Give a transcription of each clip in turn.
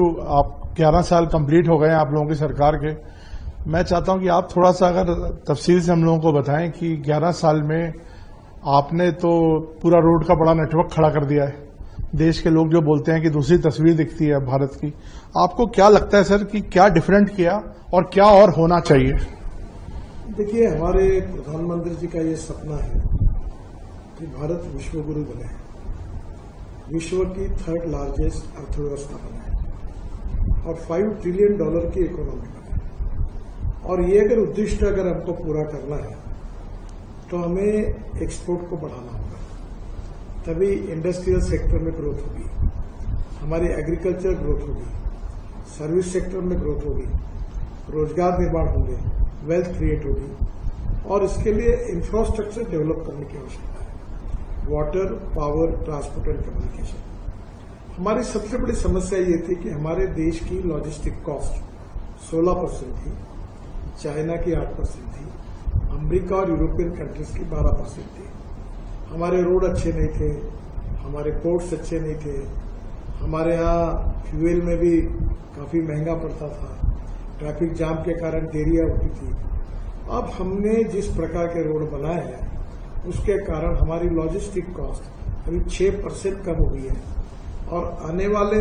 तो आप 11 साल कंप्लीट हो गए हैं आप लोगों की सरकार के। मैं चाहता हूं कि आप थोड़ा सा अगर तफसील से हम लोगों को बताएं कि 11 साल में आपने तो पूरा रोड का बड़ा नेटवर्क खड़ा कर दिया है। देश के लोग जो बोलते हैं कि दूसरी तस्वीर दिखती है भारत की, आपको क्या लगता है सर कि क्या डिफरेंट किया और क्या और होना चाहिए? देखिए, हमारे प्रधानमंत्री जी का ये सपना है कि भारत विश्वगुरु बने, विश्व की 3rd लार्जेस्ट अर्थव्यवस्था बने और $5 ट्रिलियन की इकोनॉमी बने। और ये अगर उद्देश्य अगर हमको पूरा करना है तो हमें एक्सपोर्ट को बढ़ाना होगा, तभी इंडस्ट्रियल सेक्टर में ग्रोथ होगी, हमारी एग्रीकल्चर ग्रोथ होगी, सर्विस सेक्टर में ग्रोथ होगी, रोजगार निर्माण होंगे, वेल्थ क्रिएट होगी। और इसके लिए इंफ्रास्ट्रक्चर डेवलप करने की आवश्यकता है, water, power, transport and communication. हमारी सबसे बड़ी समस्या ये थी कि हमारे देश की लॉजिस्टिक कॉस्ट 16% थी, चाइना की 8% थी, अमेरिका और यूरोपियन कंट्रीज की 12% थी। हमारे रोड अच्छे नहीं थे, हमारे पोर्ट्स अच्छे नहीं थे, हमारे यहाँ फ्यूल में भी काफी महंगा पड़ता था, ट्रैफिक जाम के कारण देरियां होती थी। अब हमने जिस प्रकार के रोड बनाए हैं उसके कारण हमारी लॉजिस्टिक कॉस्ट अभी 6% कम हो गई है और आने वाले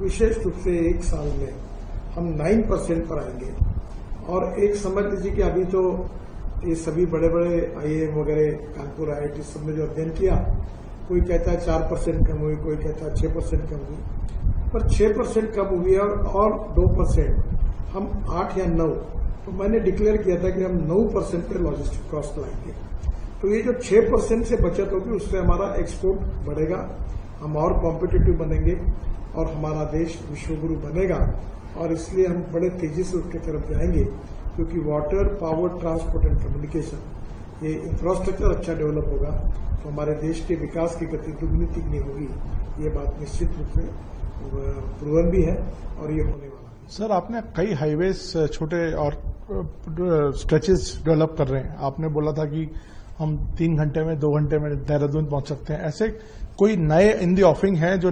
विशेष रूप से 1 साल में हम 9% पर आएंगे। और एक समझ लीजिए कि अभी तो ये सभी बड़े बड़े IIM वगैरह, कानपुर IIT सब ने जो अध्ययन किया, कोई कहता है 4% कम हुई, कोई कहता है 6% कम हुई, पर 6% कम हुई और 2% हम 8 या 9, तो मैंने डिक्लेयर किया था कि हम 9% पे लॉजिस्टिक कॉस्ट लाएंगे। तो ये जो 6% से बचत होगी उससे हमारा एक्सपोर्ट बढ़ेगा, हम और कॉम्पिटिटिव बनेंगे और हमारा देश विश्वगुरु बनेगा। और इसलिए हम बड़े तेजी से उसके तरफ जाएंगे, क्योंकि water, power, transport and communication, ये इंफ्रास्ट्रक्चर अच्छा डेवलप होगा तो हमारे देश के विकास की गति दुगनी तिगनी होगी। ये बात निश्चित रूप से प्रूवन भी है और ये होने वाला है। सर, आपने कई हाईवेज छोटे और स्ट्रेचेस डेवलप कर रहे हैं। आपने बोला था कि हम 3 घंटे में, 2 घंटे में देहरादून पहुंच सकते हैं। ऐसे कोई नए इन दी ऑफिंग है जो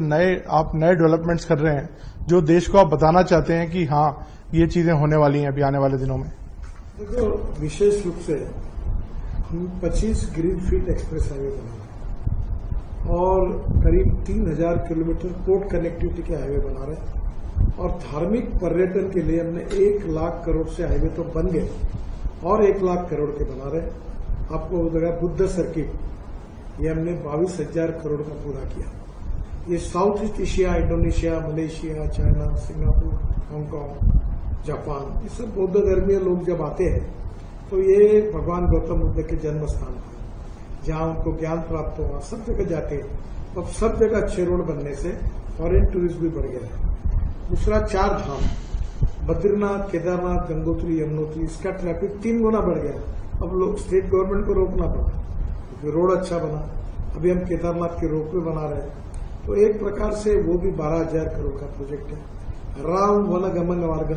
आप नए डेवलपमेंट्स कर रहे हैं जो देश को आप बताना चाहते हैं कि हाँ, ये चीजें होने वाली हैं अभी आने वाले दिनों में? देखो, विशेष रूप से हम 25 ग्रीनफील्ड एक्सप्रेस हाईवे बना रहे और करीब 3000 किलोमीटर पोर्ट कनेक्टिविटी के हाईवे बना रहे और धार्मिक पर्यटन के लिए हमने 1 लाख करोड़ से हाईवे तो बन गए और 1 लाख करोड़ के बना रहे। आपको लगा बुद्ध सर्किट, ये हमने 22,000 करोड़ का पूरा किया। ये south east Asia, Indonesia, Malaysia, China, Singapore, Hong Kong, Japan, ये सब बौद्ध धर्मीय लोग जब आते हैं तो ये भगवान गौतम बुद्ध के जन्म स्थान था, जहां उनको ज्ञान प्राप्त हुआ, सब जगह जाते हैं। अब सब जगह अच्छे रोड बनने से फॉरेन टूरिस्ट भी बढ़ गया है। दूसरा, 4 धाम, बद्रीनाथ, केदारनाथ, गंगोत्री, यमुनोत्री, इसका ट्रैफिक 3 गुना बढ़ गया। अब लोग स्टेट गवर्नमेंट को रोकना पड़ा क्योंकि रोड अच्छा बना। अभी हम केदारनाथ के रोपवे बना रहे हैं, तो एक प्रकार से वो भी 12,000 करोड़ का प्रोजेक्ट है। राम वन गमन मार्ग,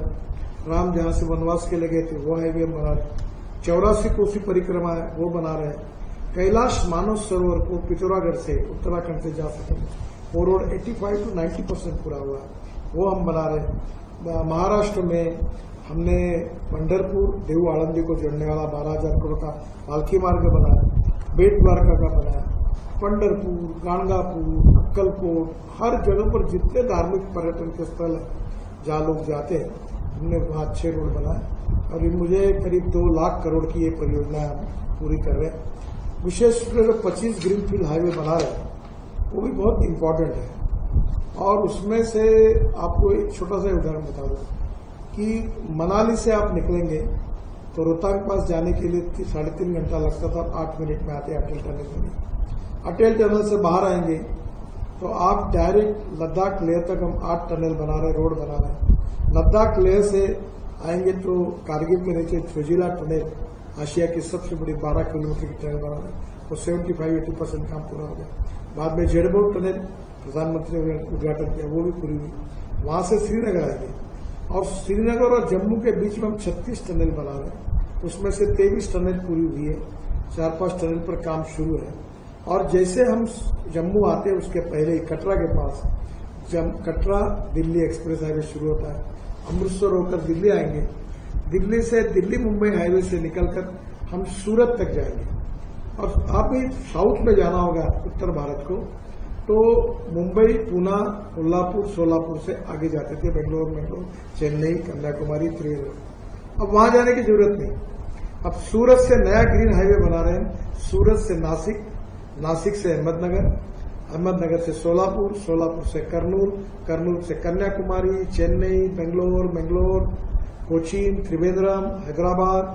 राम जहां से वनवास के लिए गए थे वो हाईवे हम बना रहे। 84 कोसी परिक्रमा है वो बना रहे हैं। कैलाश मानव सरोवर को पिथौरागढ़ से, उत्तराखंड से जा सकेंगे, वो रोड 85 to 90% पूरा हुआ है, वो हम बना रहे हैं। महाराष्ट्र में हमने पंढरपुर, देव आळंदी को जोड़ने वाला 12,000 करोड़ का पालकी मार्ग बनाया, बेट द्वारका का बनाया, पंढरपुर, गाणगापुर, अक्कलकोट, हर जगह पर जितने धार्मिक पर्यटन के स्थल है जहां लोग जाते हैं, हमने वहां अच्छे रोड बनाए और मुझे करीब 2 लाख करोड़ की ये परियोजना पूरी कर रहे हैं। विशेष रूप से 25 ग्रीनफील्ड हाईवे बना रहे हैं वो भी बहुत इम्पोर्टेंट है। और उसमें से आपको एक छोटा सा उदाहरण बता दूं कि मनाली से आप निकलेंगे तो रोहतांग पास जाने के लिए 3.5 घंटा लगता था, 8 मिनट में आते अटल टनल में। अटल टनल से बाहर आएंगे तो आप डायरेक्ट लद्दाख लेह तक हम 8 टनल बना रहे, रोड बना रहे। लद्दाख लेह से आएंगे तो कारगिल के नीचे जोजिला टनल, आशिया की सबसे बड़ी 12 किलोमीटर की टनल बना रहे, तो 75-80% काम पूरा हो गया। बाद में जेडबोर्ड टनल प्रधानमंत्री ने उद्घाटन किया, वो भी पूरी हुई। वहां से श्रीनगर आएंगे और श्रीनगर और जम्मू के बीच में हम 36 टनल बना रहे हैं, उसमें से 23 टनल पूरी हुई है, 4-5 टनल पर काम शुरू है। और जैसे हम जम्मू आते हैं उसके पहले ही कटरा के पास जब कटरा दिल्ली एक्सप्रेस हाईवे शुरू होता है, अमृतसर होकर दिल्ली आएंगे, दिल्ली से दिल्ली मुंबई हाईवे से निकलकर हम सूरत तक जाएंगे। और आप भी साउथ में जाना होगा उत्तर भारत को, तो मुंबई, पूना, कोल्हापुर, सोलापुर से आगे जाते थे, बेंगलोर, चेन्नई, कन्याकुमारी, त्रिवेंद्रम। अब वहां जाने की जरूरत नहीं। अब सूरत से नया ग्रीन हाईवे बना रहे हैं, सूरत से नासिक, नासिक से अहमदनगर, अहमदनगर से सोलापुर, सोलापुर से कर्नूल, कर्नूल से कन्याकुमारी, चेन्नई, बेंगलोर, कोचीन, त्रिवेंद्रम, हैदराबाद,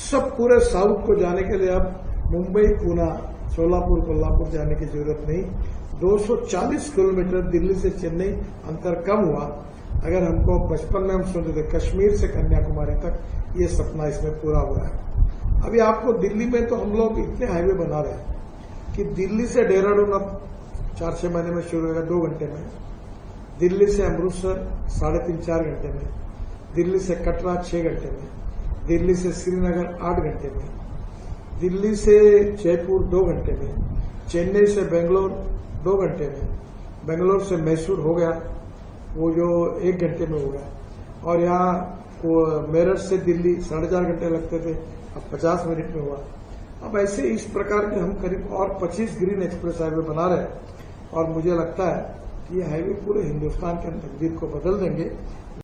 सब पूरे साउथ को जाने के लिए अब मुंबई, पूना, सोलापुर, कोल्हापुर जाने की जरूरत नहीं। 240 किलोमीटर दिल्ली से चेन्नई अंतर कम हुआ। अगर हमको बचपन में हम सुनते थे कश्मीर से कन्याकुमारी तक, ये सपना इसमें पूरा हुआ है। अभी आपको दिल्ली में तो हम लोग इतने हाईवे बना रहे हैं कि दिल्ली से देहरादून अब 4-6 महीने में शुरू होगा 2 घंटे में, दिल्ली से अमृतसर 3.5-4 घंटे में, दिल्ली से कटरा 6 घंटे में, दिल्ली से श्रीनगर 8 घंटे में, दिल्ली से जयपुर 2 घंटे में, चेन्नई से बेंगलोर 2 घंटे में, बेंगलोर से मैसूर हो गया वो जो 1 घंटे में हो गया, और यहाँ मेरठ से दिल्ली 4.5 घंटे लगते थे, अब 50 मिनट में हुआ। अब ऐसे इस प्रकार के हम करीब और 25 ग्रीन एक्सप्रेस हाईवे बना रहे हैं, और मुझे लगता है कि ये हाईवे पूरे हिंदुस्तान के तकदीर को बदल देंगे।